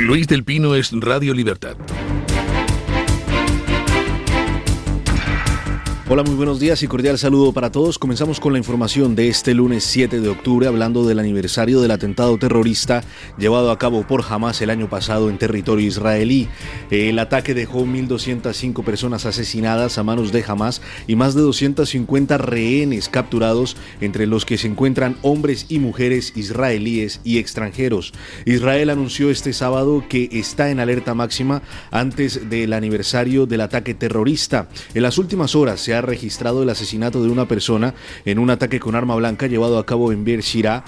Luis del Pino es Radio Libertad. Hola, muy buenos días y cordial saludo para todos. Comenzamos con la información de este lunes 7 de octubre, hablando del aniversario del atentado terrorista llevado a cabo por Hamas el año pasado en territorio israelí. El ataque dejó 1.205 personas asesinadas a manos de Hamas y más de 250 rehenes capturados, entre los que se encuentran hombres y mujeres israelíes y extranjeros. Israel anunció este sábado que está en alerta máxima antes del aniversario del ataque terrorista. En las últimas horas se ha registrado el asesinato de una persona en un ataque con arma blanca llevado a cabo en Beersheba,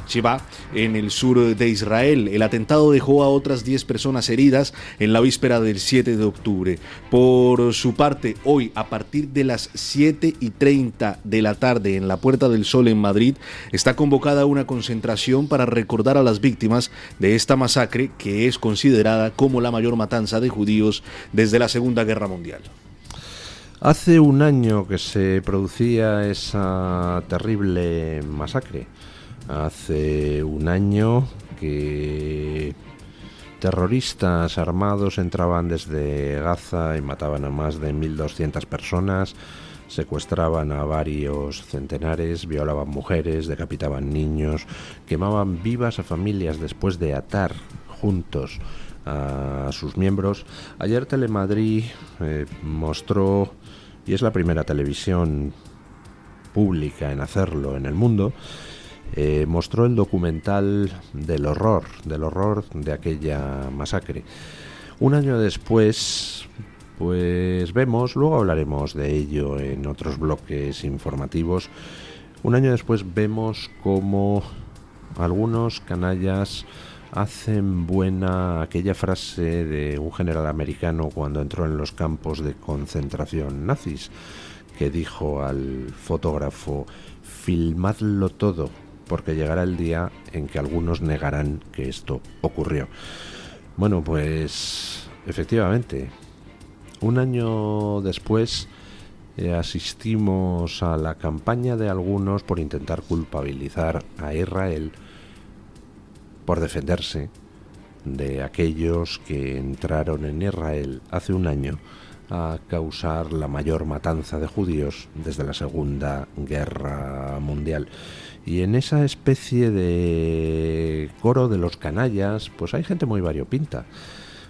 en el sur de Israel. El atentado dejó a otras 10 personas heridas en la víspera del 7 de octubre. Por su parte, hoy, a partir de las 7:30 de la tarde en la Puerta del Sol en Madrid, está convocada una concentración para recordar a las víctimas de esta masacre, que es considerada como la mayor matanza de judíos desde la Segunda Guerra Mundial. Hace un año que se producía esa terrible masacre. Hace un año que terroristas armados entraban desde Gaza y mataban a más de 1.200 personas, secuestraban a varios centenares, violaban mujeres, decapitaban niños, quemaban vivas a familias después de atar juntos a sus miembros. Ayer Telemadrid mostró, y es la primera televisión pública en hacerlo en el mundo, mostró el documental del horror de aquella masacre. Un año después, pues vemos, luego hablaremos de ello en otros bloques informativos, un año después vemos cómo algunos canallas hacen buena aquella frase de un general americano cuando entró en los campos de concentración nazis, que dijo al fotógrafo: filmadlo todo, porque llegará el día en que algunos negarán que esto ocurrió. Bueno, pues efectivamente, un año después asistimos a la campaña de algunos por intentar culpabilizar a Israel por defenderse de aquellos que entraron en Israel hace un año a causar la mayor matanza de judíos desde la Segunda Guerra Mundial. Y en esa especie de coro de los canallas, pues hay gente muy variopinta.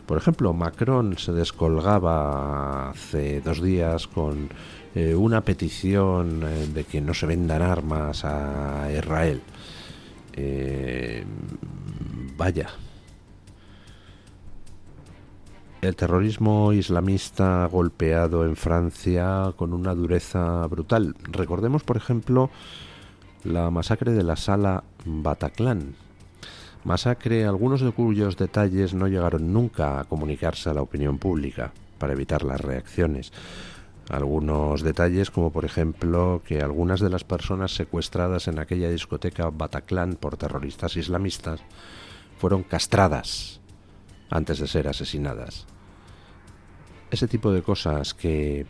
Por ejemplo, Macron se descolgaba hace 2 días con una petición de que no se vendan armas a Israel. Vaya. El terrorismo islamista ha golpeado en Francia con una dureza brutal. Recordemos, por ejemplo, la masacre de la sala Bataclan. Masacre, algunos de cuyos detalles no llegaron nunca a comunicarse a la opinión pública para evitar las reacciones. Algunos detalles, como por ejemplo que algunas de las personas secuestradas en aquella discoteca Bataclan por terroristas islamistas fueron castradas antes de ser asesinadas. Ese tipo de cosas que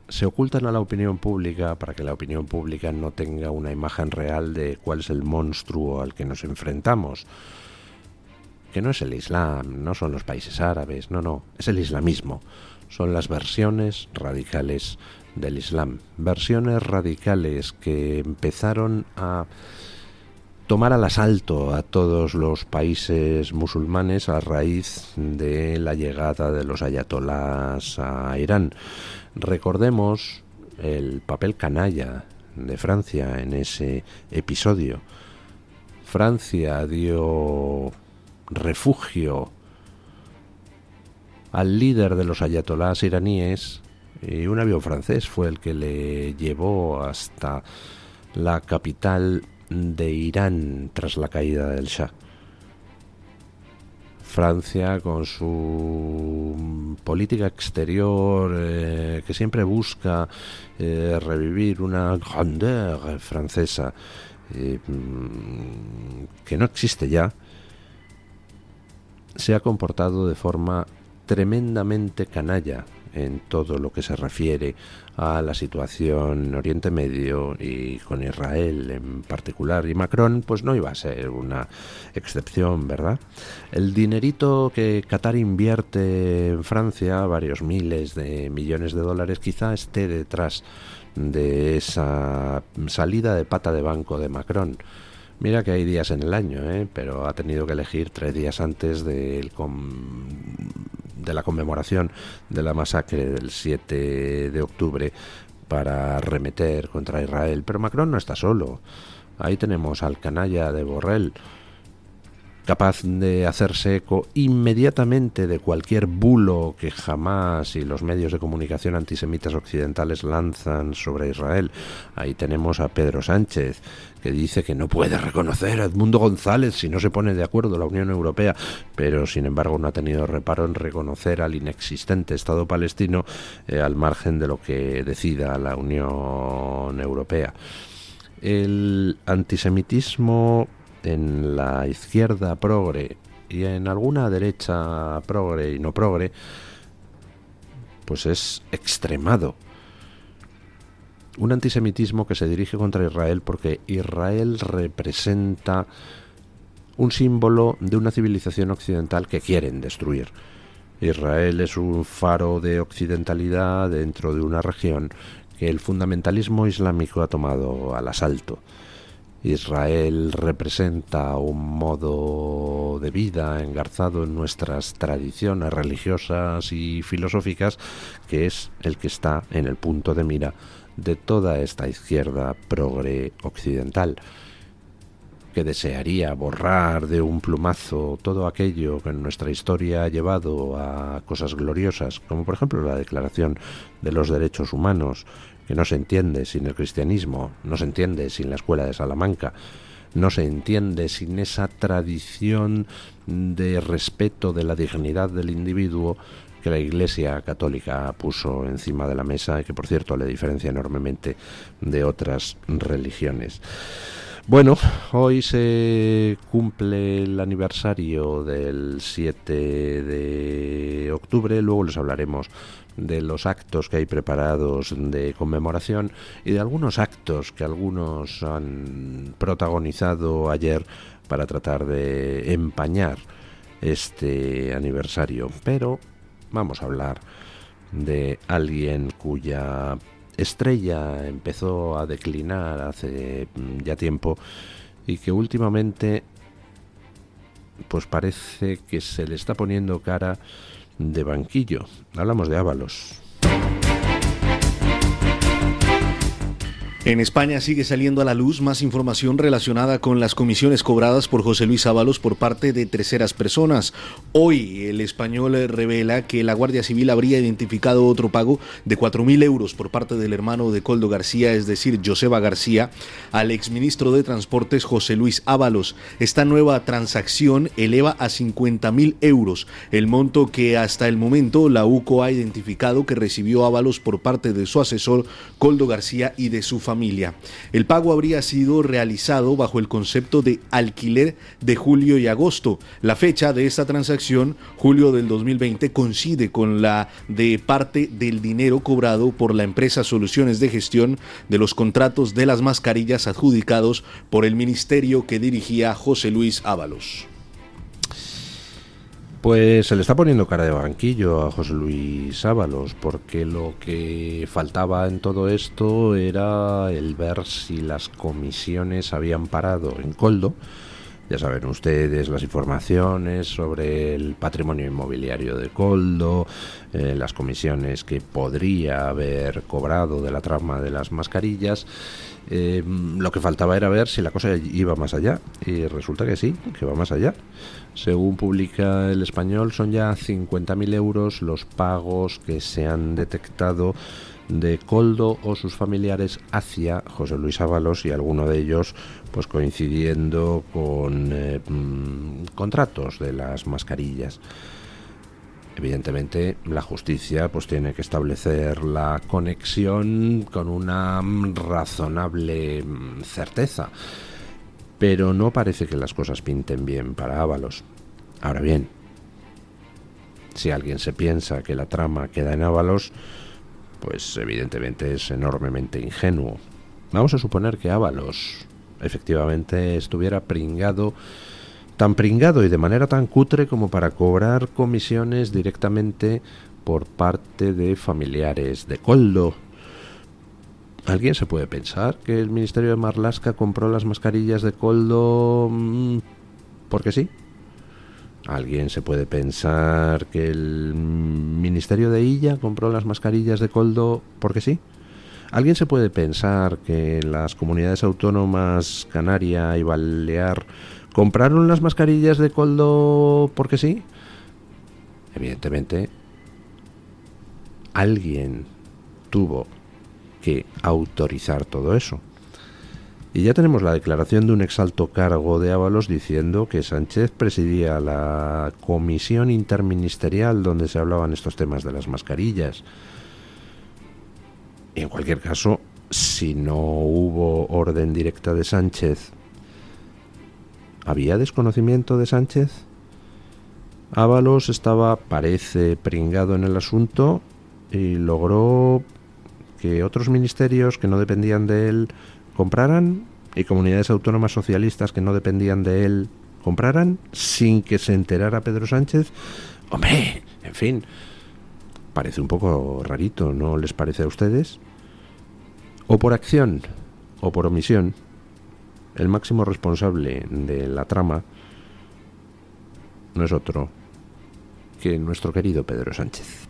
se ocultan a la opinión pública para que la opinión pública no tenga una imagen real de cuál es el monstruo al que nos enfrentamos. Que no es el Islam, no son los países árabes, no, es el islamismo. Son las versiones radicales del Islam. Versiones radicales que empezaron a tomar al asalto a todos los países musulmanes a raíz de la llegada de los ayatolás a Irán. Recordemos el papel canalla de Francia en ese episodio. Francia dio refugio al líder de los ayatolás iraníes y un avión francés fue el que le llevó hasta la capital de Irán tras la caída del Shah. Francia, con su política exterior que siempre busca revivir una grandeur francesa que no existe ya, se ha comportado de forma tremendamente canalla en todo lo que se refiere a la situación en Oriente Medio y con Israel en particular. Y Macron pues no iba a ser una excepción, ¿verdad? El dinerito que Qatar invierte en Francia, varios miles de millones de dólares, quizá esté detrás de esa salida de pata de banco de Macron. Mira que hay días en el año, pero ha tenido que elegir 3 días antes de la conmemoración de la masacre del 7 de octubre para arremeter contra Israel. Pero Macron no está solo. Ahí tenemos al canalla de Borrell, capaz de hacerse eco inmediatamente de cualquier bulo que Hamás y los medios de comunicación antisemitas occidentales lanzan sobre Israel. Ahí tenemos a Pedro Sánchez, que dice que no puede reconocer a Edmundo González si no se pone de acuerdo la Unión Europea, pero sin embargo no ha tenido reparo en reconocer al inexistente Estado palestino al margen de lo que decida la Unión Europea. El antisemitismo en la izquierda progre y en alguna derecha progre y no progre, pues es extremado. Un antisemitismo que se dirige contra Israel porque Israel representa un símbolo de una civilización occidental que quieren destruir. Israel es un faro de occidentalidad dentro de una región que el fundamentalismo islámico ha tomado al asalto. Israel representa un modo de vida engarzado en nuestras tradiciones religiosas y filosóficas, que es el que está en el punto de mira de toda esta izquierda progre occidental, que desearía borrar de un plumazo todo aquello que en nuestra historia ha llevado a cosas gloriosas, como por ejemplo la Declaración de los Derechos Humanos, que no se entiende sin el cristianismo, no se entiende sin la Escuela de Salamanca, no se entiende sin esa tradición de respeto de la dignidad del individuo que la Iglesia Católica puso encima de la mesa y que, por cierto, le diferencia enormemente de otras religiones. Bueno, hoy se cumple el aniversario del 7 de octubre, luego les hablaremos de los actos que hay preparados de conmemoración y de algunos actos que algunos han protagonizado ayer para tratar de empañar este aniversario. Pero vamos a hablar de alguien cuya estrella empezó a declinar hace ya tiempo y que últimamente pues parece que se le está poniendo cara de banquillo. Hablamos de Ábalos. En España sigue saliendo a la luz más información relacionada con las comisiones cobradas por José Luis Ábalos por parte de terceras personas. Hoy el Español revela que la Guardia Civil habría identificado otro pago de 4.000 euros por parte del hermano de Koldo García, es decir, Joseba García, al exministro de Transportes José Luis Ábalos. Esta nueva transacción eleva a 50.000 euros el monto que hasta el momento la UCO ha identificado que recibió Ábalos por parte de su asesor Koldo García y de su familia. El pago habría sido realizado bajo el concepto de alquiler de julio y agosto. La fecha de esta transacción, julio del 2020, coincide con la de parte del dinero cobrado por la empresa Soluciones de Gestión de los contratos de las mascarillas adjudicados por el ministerio que dirigía José Luis Ábalos. Pues se le está poniendo cara de banquillo a José Luis Ábalos, porque lo que faltaba en todo esto era el ver si las comisiones habían parado en Koldo. Ya saben ustedes las informaciones sobre el patrimonio inmobiliario de Koldo, las comisiones que podría haber cobrado de la trama de las mascarillas. Lo que faltaba era ver si la cosa iba más allá, y resulta que sí, que va más allá. Según publica El Español, son ya 50.000 euros los pagos que se han detectado de Koldo o sus familiares hacia José Luis Ábalos, y alguno de ellos pues coincidiendo con contratos de las mascarillas. Evidentemente la justicia pues tiene que establecer la conexión con una razonable certeza, pero no parece que las cosas pinten bien para Ábalos. Ahora bien, Si alguien se piensa que la trama queda en Ábalos, pues evidentemente es enormemente ingenuo. Vamos a suponer que Ábalos efectivamente estuviera pringado, tan pringado y de manera tan cutre como para cobrar comisiones directamente por parte de familiares de Koldo. ¿Alguien se puede pensar que el Ministerio de Marlaska compró las mascarillas de Koldo porque sí? ¿Alguien se puede pensar que el Ministerio de Illa compró las mascarillas de Koldo porque sí? ¿Alguien se puede pensar que las comunidades autónomas Canaria y Balear compraron las mascarillas de Koldo porque sí? Evidentemente, alguien tuvo que autorizar todo eso. Y ya tenemos la declaración de un exalto cargo de Ábalos diciendo que Sánchez presidía la comisión interministerial donde se hablaban estos temas de las mascarillas. Y en cualquier caso, si no hubo orden directa de Sánchez, ¿había desconocimiento de Sánchez? Ábalos estaba, parece, pringado en el asunto y logró que otros ministerios que no dependían de él compraran y comunidades autónomas socialistas que no dependían de él compraran sin que se enterara Pedro Sánchez. Hombre, en fin, parece un poco rarito, ¿no les parece a ustedes? O por acción o por omisión, el máximo responsable de la trama no es otro que nuestro querido Pedro Sánchez.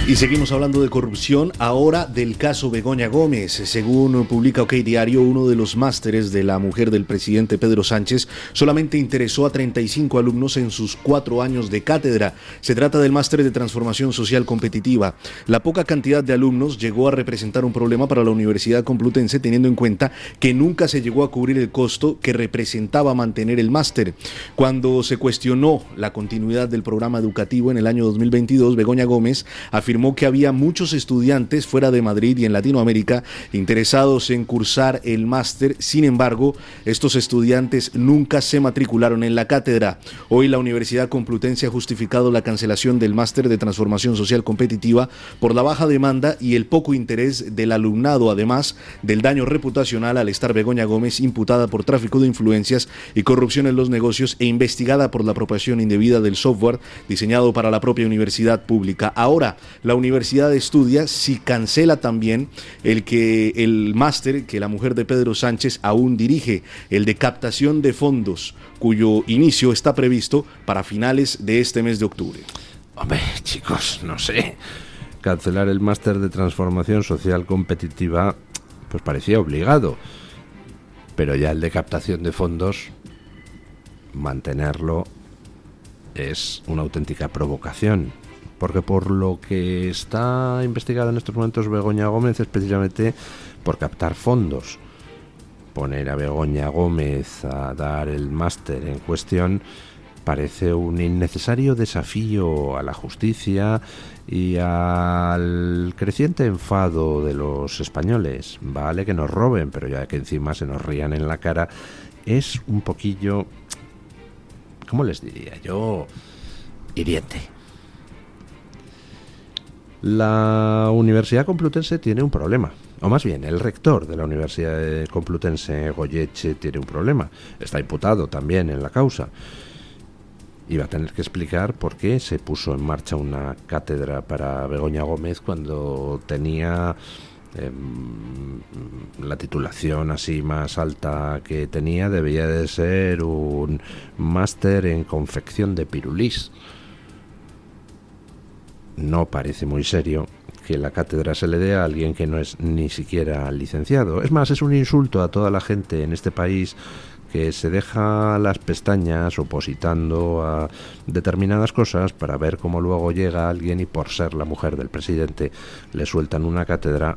Y seguimos hablando de corrupción, ahora del caso Begoña Gómez. Según publica OK Diario, uno de los másteres de la mujer del presidente Pedro Sánchez solamente interesó a 35 alumnos en sus 4 años de cátedra. Se trata del máster de transformación social competitiva. La poca cantidad de alumnos llegó a representar un problema para la Universidad Complutense, teniendo en cuenta que nunca se llegó a cubrir el costo que representaba mantener el máster. Cuando se cuestionó la continuidad del programa educativo en el año 2022, Begoña Gómez afirmó que había muchos estudiantes fuera de Madrid y en Latinoamérica interesados en cursar el máster. Sin embargo, estos estudiantes nunca se matricularon en la cátedra. Hoy la Universidad Complutense ha justificado la cancelación del máster de transformación social competitiva por la baja demanda y el poco interés del alumnado, además del daño reputacional al estar Begoña Gómez imputada por tráfico de influencias y corrupción en los negocios e investigada por la apropiación indebida del software diseñado para la propia universidad pública. Ahora, la universidad estudia si cancela también el máster que la mujer de Pedro Sánchez aún dirige, el de captación de fondos, cuyo inicio está previsto para finales de este mes de octubre. Hombre, chicos, no sé. Cancelar el máster de transformación social competitiva pues parecía obligado, pero ya el de captación de fondos, mantenerlo es una auténtica provocación. Porque por lo que está investigada en estos momentos Begoña Gómez es precisamente por captar fondos. Poner a Begoña Gómez a dar el máster en cuestión parece un innecesario desafío a la justicia y al creciente enfado de los españoles. Vale que nos roben, pero ya que encima se nos rían en la cara, es un poquillo, ¿cómo les diría yo? Hiriente. La Universidad Complutense tiene un problema, o más bien el rector de la Universidad Complutense, Goyeche, tiene un problema. Está imputado también en la causa y va a tener que explicar por qué se puso en marcha una cátedra para Begoña Gómez cuando tenía la titulación así más alta que tenía. Debía de ser un máster en confección de pirulís. No parece muy serio que la cátedra se le dé a alguien que no es ni siquiera licenciado. Es más, es un insulto a toda la gente en este país que se deja las pestañas opositando a determinadas cosas para ver cómo luego llega alguien y por ser la mujer del presidente le sueltan una cátedra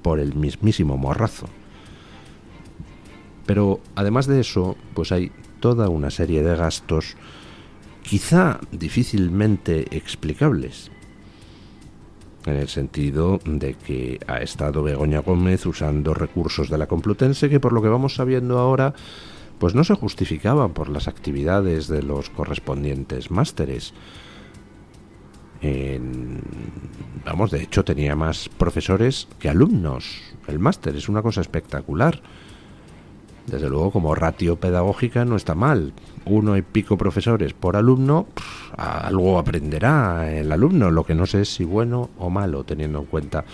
por el mismísimo morrazo. Pero además de eso, pues hay toda una serie de gastos quizá difícilmente explicables, en el sentido de que ha estado Begoña Gómez usando recursos de la Complutense que, por lo que vamos sabiendo ahora, pues no se justificaban por las actividades de los correspondientes másteres. Vamos, de hecho tenía más profesores que alumnos. El máster es una cosa espectacular. Desde luego, como ratio pedagógica no está mal. 1 y pico profesores por alumno, algo aprenderá el alumno. Lo que no sé es si bueno o malo, teniendo en cuenta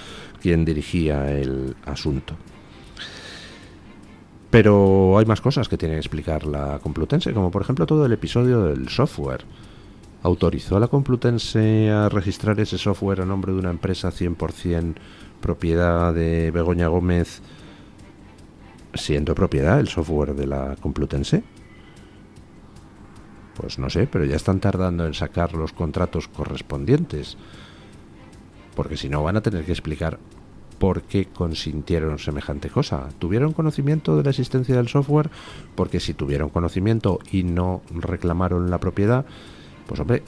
quién dirigía el asunto. Pero hay más cosas que tiene que explicar la Complutense, como por ejemplo todo el episodio del software. ¿Autorizó a la Complutense a registrar ese software a nombre de una empresa 100% propiedad de Begoña Gómez, siendo propiedad el software de la Complutense? Pues no sé, pero ya están tardando en sacar los contratos correspondientes, porque si no van a tener que explicar por qué consintieron semejante cosa. ¿Tuvieron conocimiento de la existencia del software? Porque si tuvieron conocimiento y no reclamaron la propiedad, pues hombre,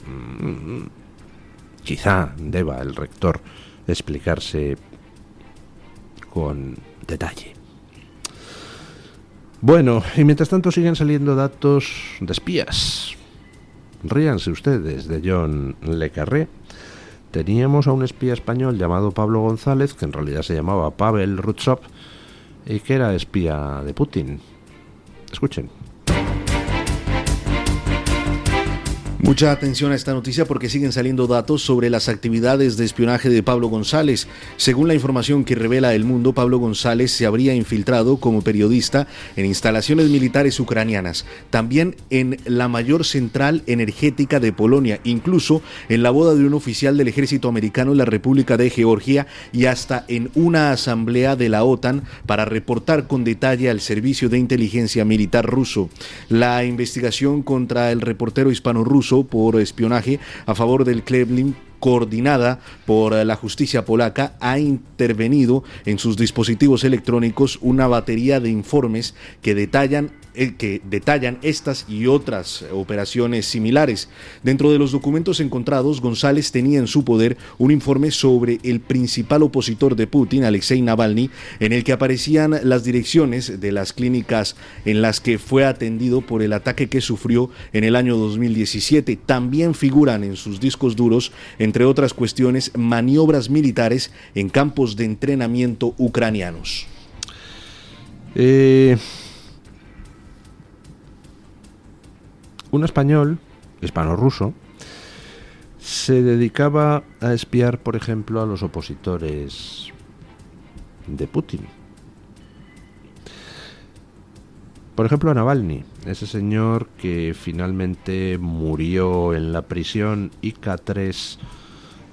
quizá deba el rector explicarse con detalle. Bueno, y mientras tanto siguen saliendo datos de espías. Ríanse ustedes de John Le Carré. Teníamos a un espía español llamado Pablo González, que en realidad se llamaba Pavel Rutsov, y que era espía de Putin. Escuchen. Mucha atención a esta noticia porque siguen saliendo datos sobre las actividades de espionaje de Pablo González. Según la información que revela El Mundo, Pablo González se habría infiltrado como periodista en instalaciones militares ucranianas, también en la mayor central energética de Polonia, incluso en la boda de un oficial del ejército americano en la República de Georgia y hasta en una asamblea de la OTAN para reportar con detalle al servicio de inteligencia militar ruso. La investigación contra el reportero hispano-ruso por espionaje a favor del Kremlin, coordinada por la justicia polaca, ha intervenido en sus dispositivos electrónicos una batería de informes que detallan estas y otras operaciones similares. Dentro de los documentos encontrados, González tenía en su poder un informe sobre el principal opositor de Putin, Alexei Navalny, en el que aparecían las direcciones de las clínicas en las que fue atendido por el ataque que sufrió en el año 2017. También figuran en sus discos duros, entre otras cuestiones, maniobras militares en campos de entrenamiento ucranianos. Un español, hispano-ruso, se dedicaba a espiar, por ejemplo, a los opositores de Putin. Por ejemplo, a Navalny, ese señor que finalmente murió en la prisión IK-3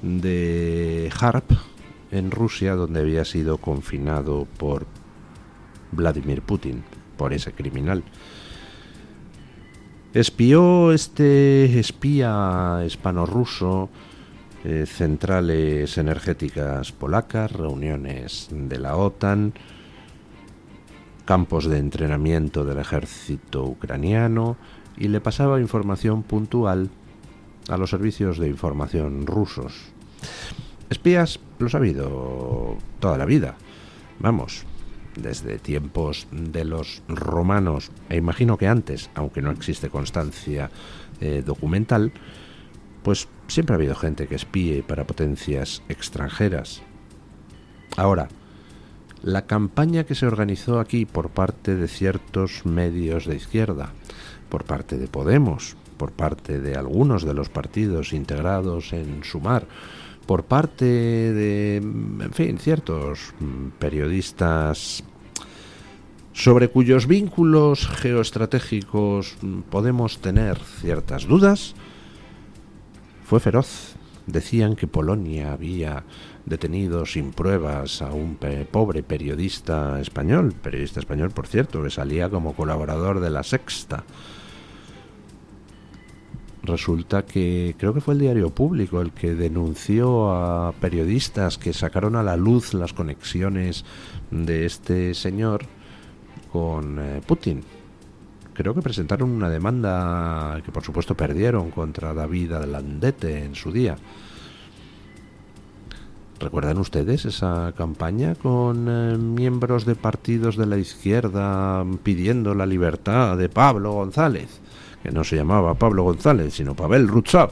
de Harp, en Rusia, donde había sido confinado por Vladimir Putin, por ese criminal. Espió este espía hispano-ruso centrales energéticas polacas, reuniones de la OTAN, campos de entrenamiento del ejército ucraniano, y le pasaba información puntual a los servicios de información rusos. Espías los ha habido toda la vida, vamos, desde tiempos de los romanos, e imagino que antes, aunque no existe constancia documental, pues siempre ha habido gente que espíe para potencias extranjeras. Ahora, la campaña que se organizó aquí por parte de ciertos medios de izquierda, por parte de Podemos, por parte de algunos de los partidos integrados en Sumar, por parte de, en fin, ciertos periodistas sobre cuyos vínculos geoestratégicos podemos tener ciertas dudas, fue feroz. Decían que Polonia había detenido sin pruebas a un pobre periodista español, por cierto, que salía como colaborador de La Sexta. Resulta que creo que fue el Diario Público el que denunció a periodistas que sacaron a la luz las conexiones de este señor con Putin. Creo que presentaron una demanda que por supuesto perdieron contra David Landete en su día. ¿Recuerdan ustedes esa campaña con miembros de partidos de la izquierda pidiendo la libertad de Pablo González? Que no se llamaba Pablo González, sino Pavel Rutschab.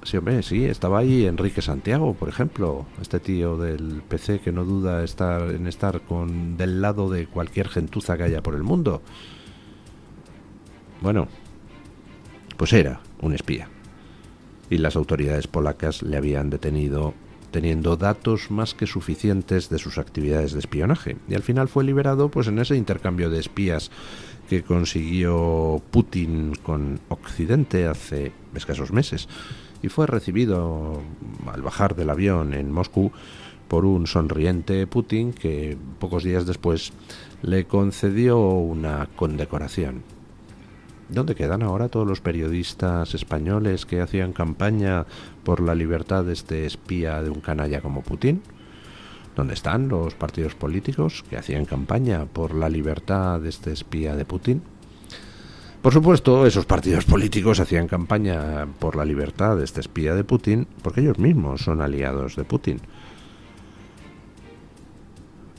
Sí, hombre, sí, estaba ahí Enrique Santiago, por ejemplo, este tío del PC que no duda estar del lado de cualquier gentuza que haya por el mundo. Bueno, pues era un espía. Y las autoridades polacas le habían detenido teniendo datos más que suficientes de sus actividades de espionaje. Y al final fue liberado pues en ese intercambio de espías que consiguió Putin con Occidente hace escasos meses. Y fue recibido al bajar del avión en Moscú por un sonriente Putin que pocos días después le concedió una condecoración. ¿Dónde quedan ahora todos los periodistas españoles que hacían campaña por la libertad de este espía de un canalla como Putin? ¿Dónde están los partidos políticos que hacían campaña por la libertad de este espía de Putin? Por supuesto, esos partidos políticos hacían campaña por la libertad de este espía de Putin porque ellos mismos son aliados de Putin.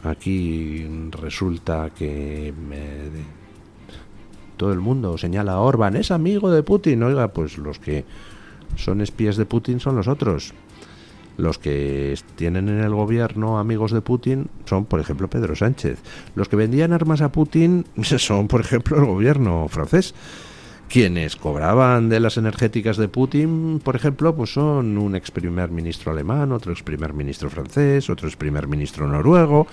Aquí resulta que todo el mundo señala a Orbán, es amigo de Putin. Oiga, pues los que son espías de Putin son los otros. Los que tienen en el gobierno amigos de Putin son, por ejemplo, Pedro Sánchez. Los que vendían armas a Putin son, por ejemplo, el gobierno francés. Quienes cobraban de las energéticas de Putin, por ejemplo, pues son un ex primer ministro alemán, otro ex primer ministro francés, otro ex primer ministro noruego.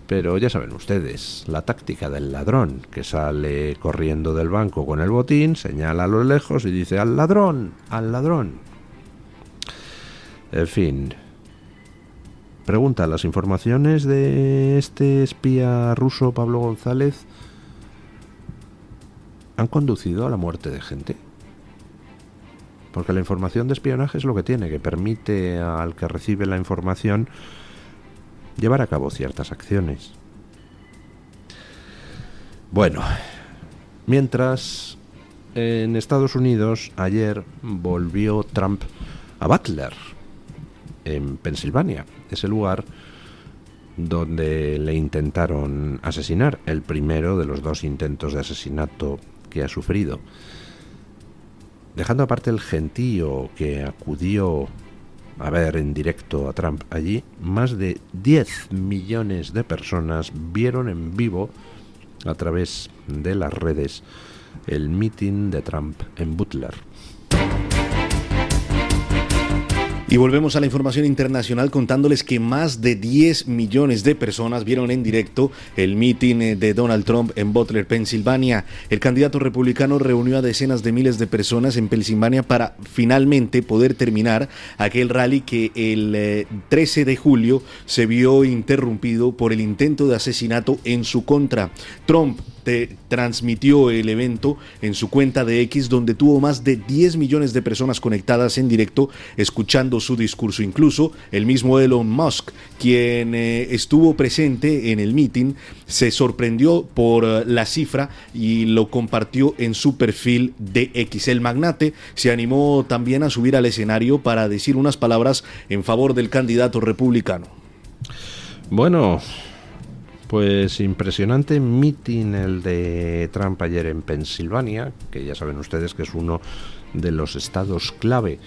Pero ya saben ustedes, la táctica del ladrón que sale corriendo del banco con el botín, señala a lo lejos y dice ¡al ladrón! ¡Al ladrón! En fin, pregunta, ¿las informaciones de este espía ruso Pablo González han conducido a la muerte de gente? Porque la información de espionaje es lo que tiene, que permite al que recibe la información llevar a cabo ciertas acciones. Bueno, mientras en Estados Unidos ayer volvió Trump a Butler, en Pensilvania, ese lugar donde le intentaron asesinar, el primero de los 2 intentos de asesinato que ha sufrido. Dejando aparte el gentío que acudió a ver en directo a Trump allí, más de 10 millones de personas vieron en vivo a través de las redes el mitin de Trump en Butler. Y volvemos a la información internacional contándoles que más de 10 millones de personas vieron en directo el mitin de Donald Trump en Butler, Pensilvania. El candidato republicano reunió a decenas de miles de personas en Pensilvania para finalmente poder terminar aquel rally que el 13 de julio se vio interrumpido por el intento de asesinato en su contra. Trump transmitió el evento en su cuenta de X, donde tuvo más de 10 millones de personas conectadas en directo escuchando su discurso. Incluso el mismo Elon Musk, quien estuvo presente en el meeting, se sorprendió por la cifra y lo compartió en su perfil de X. El magnate se animó también a subir al escenario para decir unas palabras en favor del candidato republicano. Bueno, pues impresionante mitin el de Trump ayer en Pensilvania, que ya saben ustedes que es uno de los estados clave.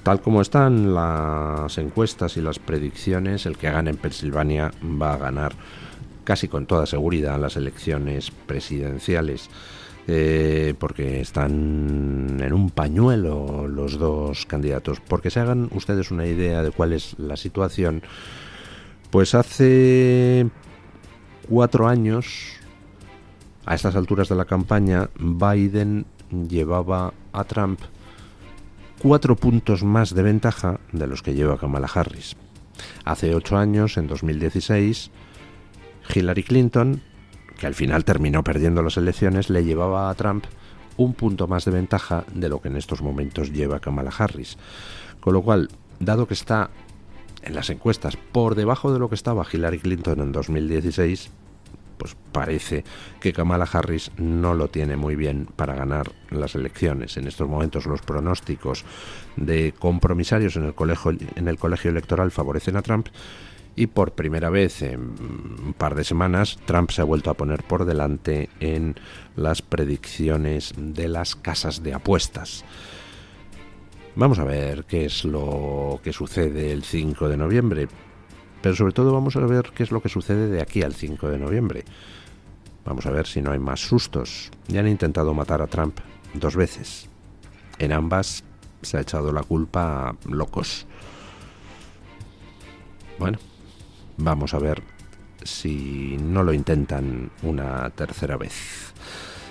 Tal como están las encuestas y las predicciones, el que gane en Pensilvania va a ganar casi con toda seguridad las elecciones presidenciales, porque están en un pañuelo los dos candidatos. Porque se hagan ustedes una idea de cuál es la situación, pues hace 4 años, a estas alturas de la campaña, Biden llevaba a Trump 4 puntos más de ventaja de los que lleva Kamala Harris. Hace 8 años, en 2016, Hillary Clinton, que al final terminó perdiendo las elecciones, le llevaba a Trump 1 punto más de ventaja de lo que en estos momentos lleva Kamala Harris. Con lo cual, dado que está en las encuestas por debajo de lo que estaba Hillary Clinton en 2016, pues parece que Kamala Harris no lo tiene muy bien para ganar las elecciones. En estos momentos los pronósticos de compromisarios en el colegio electoral favorecen a Trump, y por primera vez en un par de semanas Trump se ha vuelto a poner por delante en las predicciones de las casas de apuestas. Vamos a ver qué es lo que sucede el 5 de noviembre, pero sobre todo vamos a ver qué es lo que sucede de aquí al 5 de noviembre. Vamos a ver si no hay más sustos. Ya han intentado matar a Trump 2 veces. En ambas se ha echado la culpa a locos. Bueno, vamos a ver si no lo intentan una tercera vez.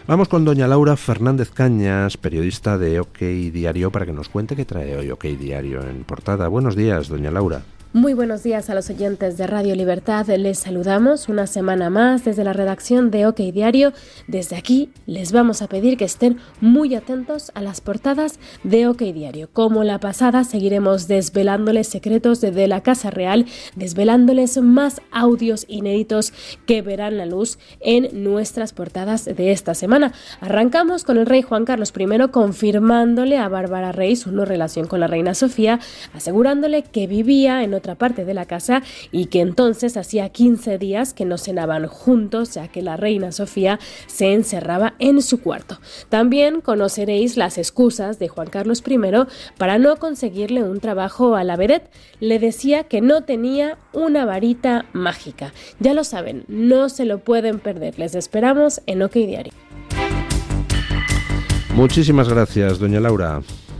Vamos con doña Laura Fernández Cañas, periodista de OK Diario, para que nos cuente qué trae hoy OK Diario en portada. Buenos días, doña Laura. Muy buenos días a los oyentes de Radio Libertad. Les saludamos una semana más desde la redacción de OK Diario. Desde aquí les vamos a pedir que estén muy atentos a las portadas de OK Diario. Como la pasada, seguiremos desvelándoles secretos de la Casa Real, desvelándoles más audios inéditos que verán la luz en nuestras portadas de esta semana. Arrancamos con el rey Juan Carlos I confirmándole a Bárbara Rey su no relación con la reina Sofía, asegurándole que vivía en otra parte de la casa y que entonces hacía 15 días que no cenaban juntos, ya que la reina Sofía se encerraba en su cuarto. También conoceréis las excusas de Juan Carlos I para no conseguirle un trabajo a la vedette. Le decía que no tenía una varita mágica. Ya lo saben, no se lo pueden perder. Les esperamos en OK Diario. Muchísimas gracias, doña Laura.